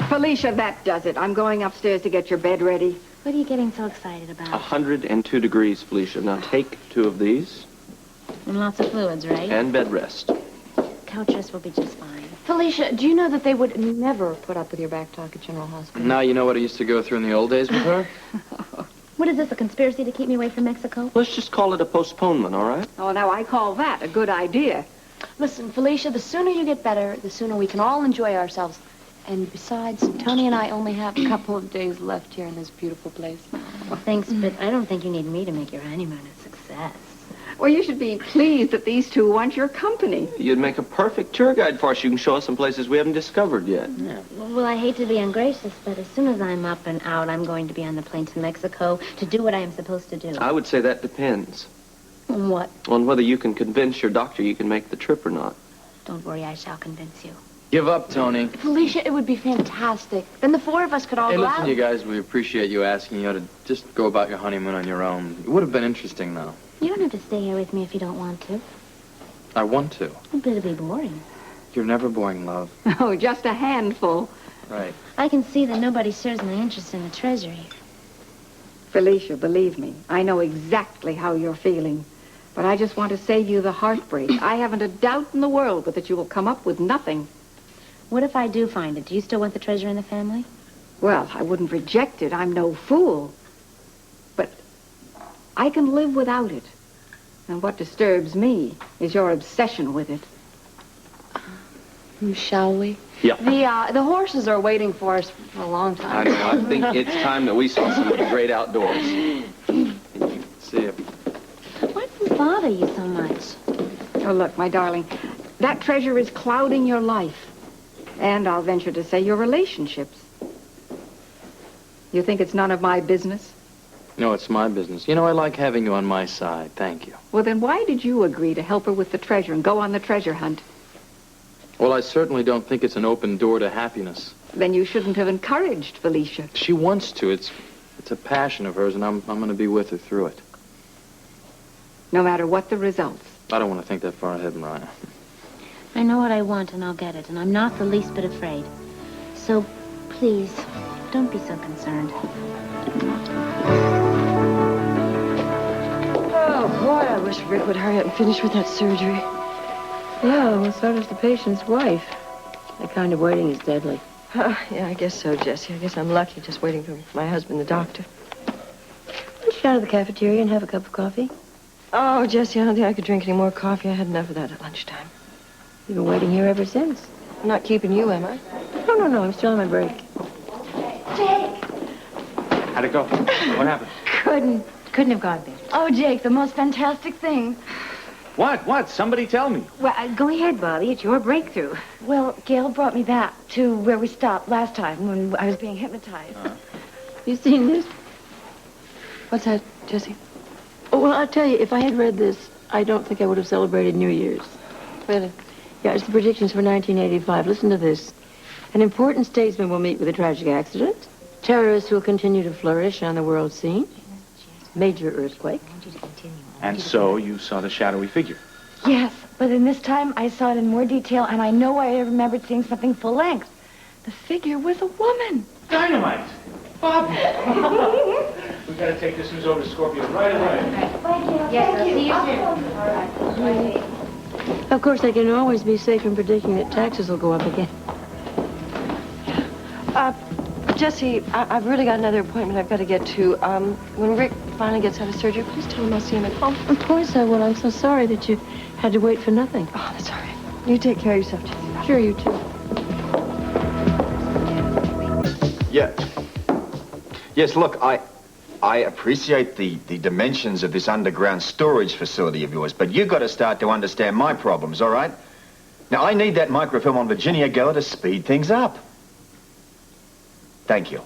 Felicia, that does it. I'm going upstairs to get your bed ready. What are you getting so excited about? 102 degrees, Felicia. Now take 2 of these. And lots of fluids, right? And bed rest. Couch rest will be just fine. Felicia, do you know that they would never put up with your back talk at General Hospital? Now you know what I used to go through in the old days with her? What is this, a conspiracy to keep me away from Mexico? Let's just call it a postponement, all right? Oh, now I call that a good idea. Listen, Felicia, the sooner you get better, the sooner we can all enjoy ourselves. And besides, Tony and I only have a couple of days left here in this beautiful place. Well, thanks, but I don't think you need me to make your honeymoon a success. Well, you should be pleased that these two want your company. You'd make a perfect tour guide for us. You can show us some places we haven't discovered yet. Yeah. Well, I hate to be ungracious, but as soon as I'm up and out, I'm going to be on the plane to Mexico to do what I am supposed to do. I would say that depends. On what? On whether you can convince your doctor you can make the trip or not. Don't worry, I shall convince you. Give up, Tony. Felicia, it would be fantastic. Then the 4 of us could all Hey, go listen, out. you guys, we appreciate you asking. You ought to just go about your honeymoon on your own. It would have been interesting, though. You don't have to stay here with me if you don't want to. I want to. But it'll be boring. You're never boring, love. Oh, just a handful. Right. I can see that nobody shares my interest in the treasury. Felicia, believe me, I know exactly how you're feeling. But I just want to save you the heartbreak. I haven't a doubt in the world but that you will come up with nothing. What if I do find it? Do you still want the treasure in the family? Well, I wouldn't reject it. I'm no fool. But I can live without it. And what disturbs me is your obsession with it. Shall we? Yeah. The horses are waiting for us for a long I time. know. I think it's time that we saw some of the great outdoors. See you. What does bother you so much? Oh, look, my darling, that treasure is clouding your life. And I'll venture to say your relationships. You think it's none of my business? No, it's my business. You know, I like having you on my side. Thank you. Well, then why did you agree to help her with the treasure and go on the treasure hunt? Well, I certainly don't think it's an open door to happiness. Then you shouldn't have encouraged Felicia. She wants to. It's a passion of hers, and I'm going to be with her through it. No matter what the results. I don't want to think that far ahead, Mariah. I know what I want, and I'll get it, and I'm not the least bit afraid. So, please, don't be so concerned. Oh, boy, I wish Rick would hurry up and finish with that surgery. Yeah, well, so does the patient's wife. That kind of waiting is deadly. Yeah, I guess so, Jessie. I guess I'm lucky just waiting for my husband, the doctor. Why don't you go to the cafeteria and have a cup of coffee? Oh, Jessie, I don't think I could drink any more coffee. I had enough of that at lunchtime. You've been waiting here ever since. I'm not keeping you, am I? No, I'm still on my break. How'd it go? What happened? Couldn't have gone better. Oh, Jake, the most fantastic thing. What? Somebody tell me. Well, go ahead, Bobbie. It's your breakthrough. Well, Gail brought me back to where we stopped last time when I was being hypnotized. You seen this? What's that, Jessie? Oh, well, I'll tell you, if I had read this, I don't think I would have celebrated New Year's. Really? Yeah, it's the predictions for 1985. Listen to this. An important statesman will meet with a tragic accident. Terrorists will continue to flourish on the world scene. Major earthquake. And so you saw the shadowy figure. Yes, but in this time I saw it in more detail, and I know I remembered seeing something full length. The figure was a woman. Dynamite! Bobbie! We've got to take this news over to Scorpio right away. Yes, I'll see you soon. All right. Of course, I can always be safe in predicting that taxes will go up again. Jesse, I've really got another appointment I've got to get to. When Rick finally gets out of surgery, please tell him I'll see him at home. Of course I will. I'm so sorry that you had to wait for nothing. Oh, that's all right. You take care of yourself, Jesse. Sure, you too. Yeah. Yes, look, I appreciate the dimensions of this underground storage facility of yours, but you've got to start to understand my problems, all right? Now, I need that microfilm on Virginia Geller to speed things up. Thank you.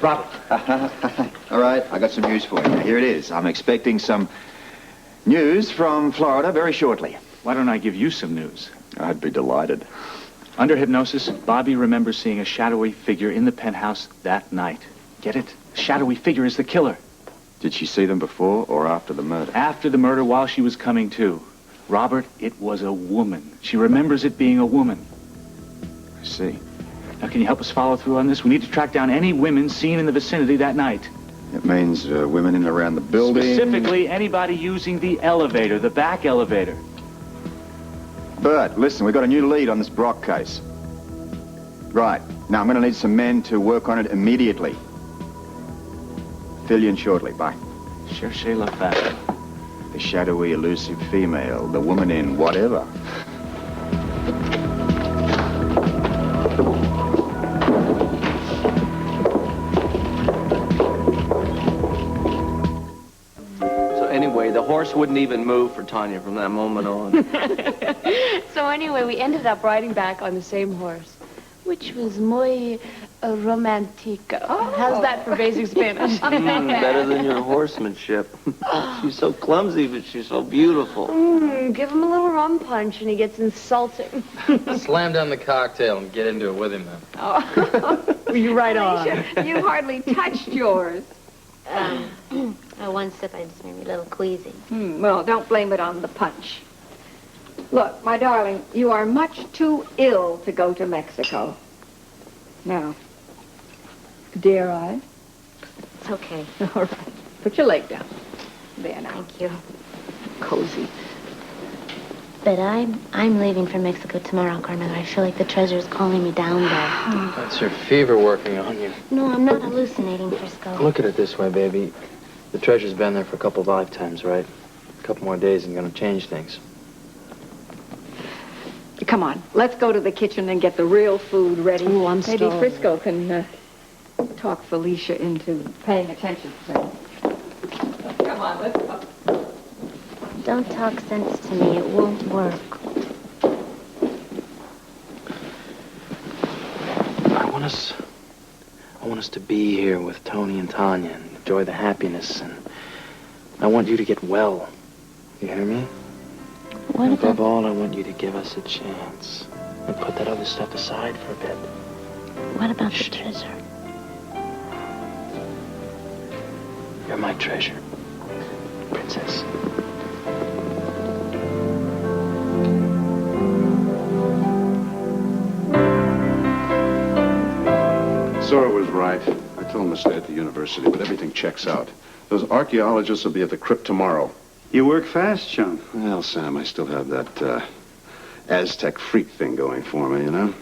Robert. All right, I got some news for you. Now, here it is. I'm expecting some news from Florida very shortly. Why don't I give you some news? I'd be delighted. Under hypnosis, Bobbie remembers seeing a shadowy figure in the penthouse that night. Get it? Shadowy figure is the killer. Did she see them before or after the murder? After the murder, while she was coming to. Robert, it was a woman. She remembers it being a woman. I see. Now, can you help us follow through on this? We need to track down any women seen in the vicinity that night. It means women in and around the building. Specifically, anybody using the elevator, the back elevator. Bert, listen, we've got a new lead on this Brock case. Right. Now, I'm going to need some men to work on it immediately. Fill you in shortly. Bye. Cherchez la femme. The shadowy, elusive female. The woman in whatever. So anyway, the horse wouldn't even move for Tanya from that moment on. So anyway, we ended up riding back on the same horse, which was muy romantico. How's that for basic Spanish? Better than your horsemanship. She's so clumsy, but she's so beautiful. Give him a little rum punch and he gets insulting. Slam down the cocktail and get into it with him, then. You're right on. Felicia, you hardly touched yours. One sip, I just made me a little queasy. Well, don't blame it on the punch. Look, my darling, you are much too ill to go to Mexico. Now, dare I? It's okay. All right. Put your leg down. There now. Thank you. Cozy. But I'm leaving for Mexico tomorrow, Carmela. I feel like the treasure's calling me down there. That's your fever working on you. No, I'm not hallucinating, Frisco. Look at it this way, baby. The treasure's been there for a couple of lifetimes, right? A couple more days and gonna change things. Come on, let's go to the kitchen and get the real food ready. Ooh, I'm Maybe starving. Frisco can talk Felicia into paying attention to things. Come on, let's go. Don't talk sense to me. It won't work. I want us to be here with Tony and Tanya and enjoy the happiness, and I want you to get well. You hear me? What And about... above all, I want you to give us a chance and put that other stuff aside for a bit. What about the treasure? You're my treasure, princess. Zora was right. I told him to stay at the university, but everything checks out. Those archaeologists will be at the crypt tomorrow. You work fast, Sean. Well, Sam, I still have that Aztec freak thing going for me, you know?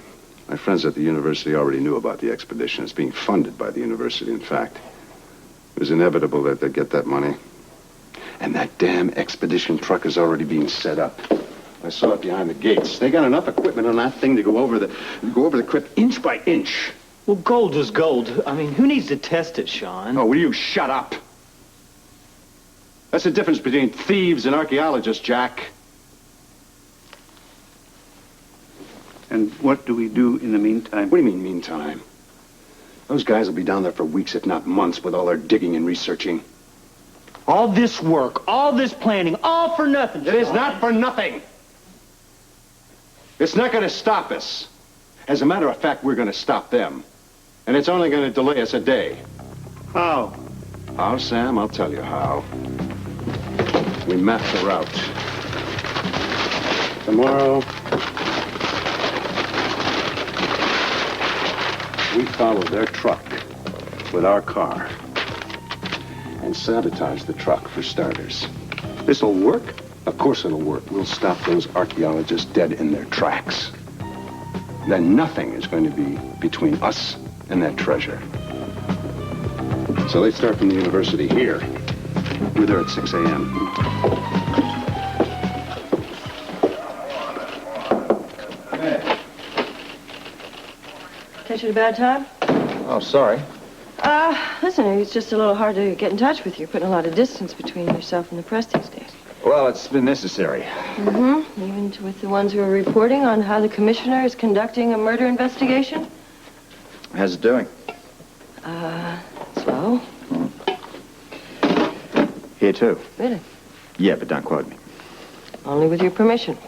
My friends at the university already knew about the expedition. It's being funded by the university, in fact. It was inevitable that they'd get that money. And that damn expedition truck is already being set up. I saw it behind the gates. They got enough equipment on that thing to go over the crypt inch by inch. Well, gold is gold. I mean, who needs to test it, Sean? Oh, will you shut up? That's the difference between thieves and archaeologists, Jack. And what do we do in the meantime? What do you mean, meantime? Those guys will be down there for weeks, if not months, with all their digging and researching. All this work, all this planning, all for nothing, It is not for nothing. It's not going to stop us. As a matter of fact, we're going to stop them. And it's only going to delay us a day. How? How, Sam? I'll tell you how. We mapped the route. Tomorrow, we follow their truck with our car and sabotage the truck for starters. This'll work? Of course it'll work. We'll stop those archaeologists dead in their tracks. Then nothing is going to be between us and that treasure. So they start from the university here. We're there at 6 a.m. Catch you at a bad time? Oh, sorry. Listen, it's just a little hard to get in touch with you. Putting a lot of distance between yourself and the press these days. Well, it's been necessary. Mm-hmm. Even with the ones who are reporting on how the commissioner is conducting a murder investigation? How's it doing? Slow. Here, too. Really? Yeah, but don't quote me. Only with your permission.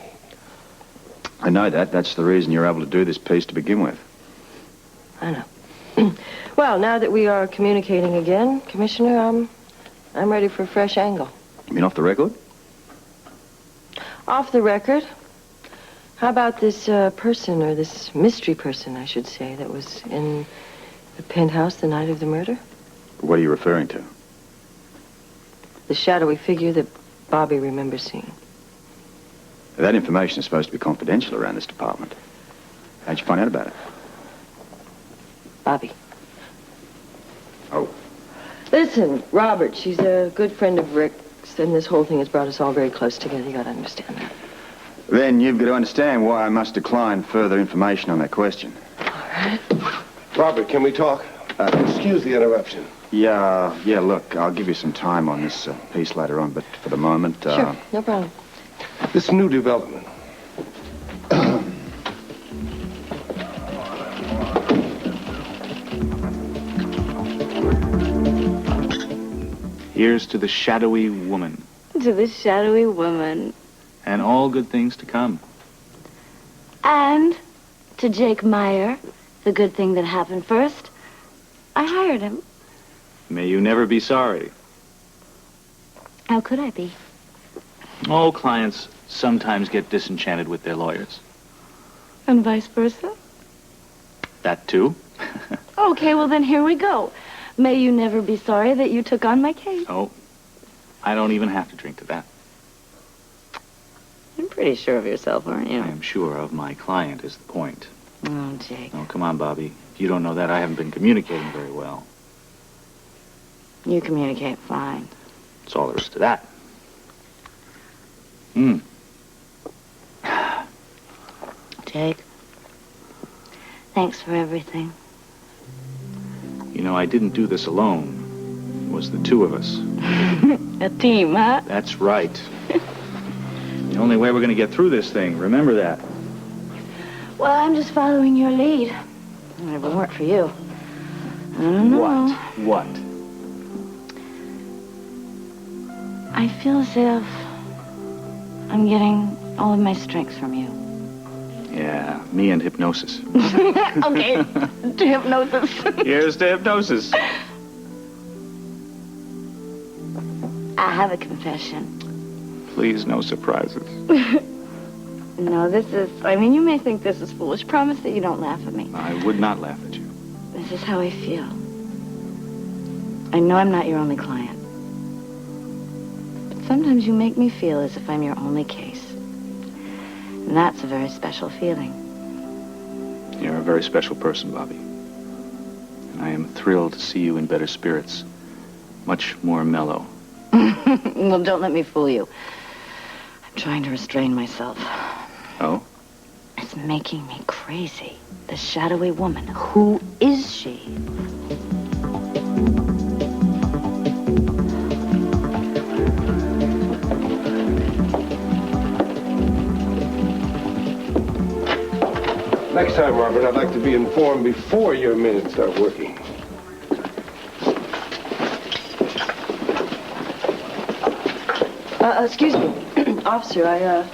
I know that. That's the reason you're able to do this piece to begin with. I know. Well, now that we are communicating again, Commissioner, I'm ready for a fresh angle. You mean off the record? Off the record. How about this person, or this mystery person, I should say, that was in the penthouse the night of the murder? What are you referring to? The shadowy figure that Bobbie remembers seeing. That information is supposed to be confidential around this department. How'd you find out about it? Bobbie. Oh. Listen, Robert, she's a good friend of Rick's, and this whole thing has brought us all very close together. You gotta understand that. Then you've got to understand why I must decline further information on that question. All right. Robert, can we talk? Excuse the interruption. Yeah, look, I'll give you some time on this piece later on, but for the moment... Sure, no problem. This new development. Here's to the shadowy woman, To the shadowy woman. and all good things to come. And to Jake Meyer, the good thing that happened first. I hired him. May you never be sorry. How could I be? All clients sometimes get disenchanted with their lawyers. And vice versa? That too. Okay, well then here we go. May you never be sorry that you took on my case. Oh, I don't even have to drink to that. You're pretty sure of yourself, aren't you? I am sure of my client is the point. Oh, Jake. Oh, come on, Bobbie. If you don't know that, I haven't been communicating very well. You communicate fine. That's all there is to that. Jake, thanks for everything. You know, I didn't do this alone. It was the two of us. A team, huh? That's right. The only way we're going to get through this thing. Remember that. Well, I'm just following your lead. If it weren't for you, I don't know. What? I feel as if I'm getting all of my strength from you. Yeah, me and Hypnosis. Okay, to Hypnosis. Here's to Hypnosis. I have a confession. Please, no surprises. No, you may think this is foolish. Promise that you don't laugh at me. I would not laugh at you. This is how I feel. I know I'm not your only client. But sometimes you make me feel as if I'm your only case. And that's a very special feeling. You're a very special person, Bobbie. And I am thrilled to see you in better spirits. Much more mellow. Well, don't let me fool you. I'm trying to restrain myself. Oh? It's making me crazy. The shadowy woman. Who is she? Next time, Robert, I'd like to be informed before your minutes start working. Excuse me, officer, I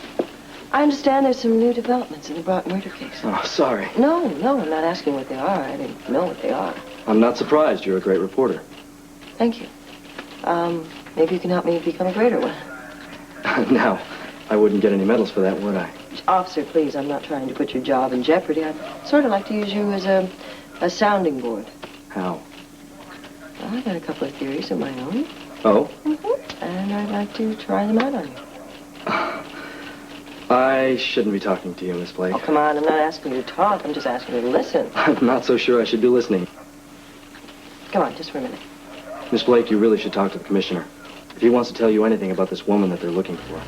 understand there's some new developments in the Brock murder case. Oh, sorry. No, I'm not asking what they are. I didn't know what they are. I'm not surprised. You're a great reporter. Thank you. Maybe you can help me become a greater one. Now, I wouldn't get any medals for that, would I? Officer, please, I'm not trying to put your job in jeopardy. I'd sort of like to use you as a sounding board. How? Well, I've got a couple of theories of my own. Oh? And I'd like to try them out on you. I shouldn't be talking to you, Miss Blake. Oh, come on, I'm not asking you to talk. I'm just asking you to listen. I'm not so sure I should be listening. Come on, just for a minute. Miss Blake, you really should talk to the commissioner. If he wants to tell you anything about this woman that they're looking for.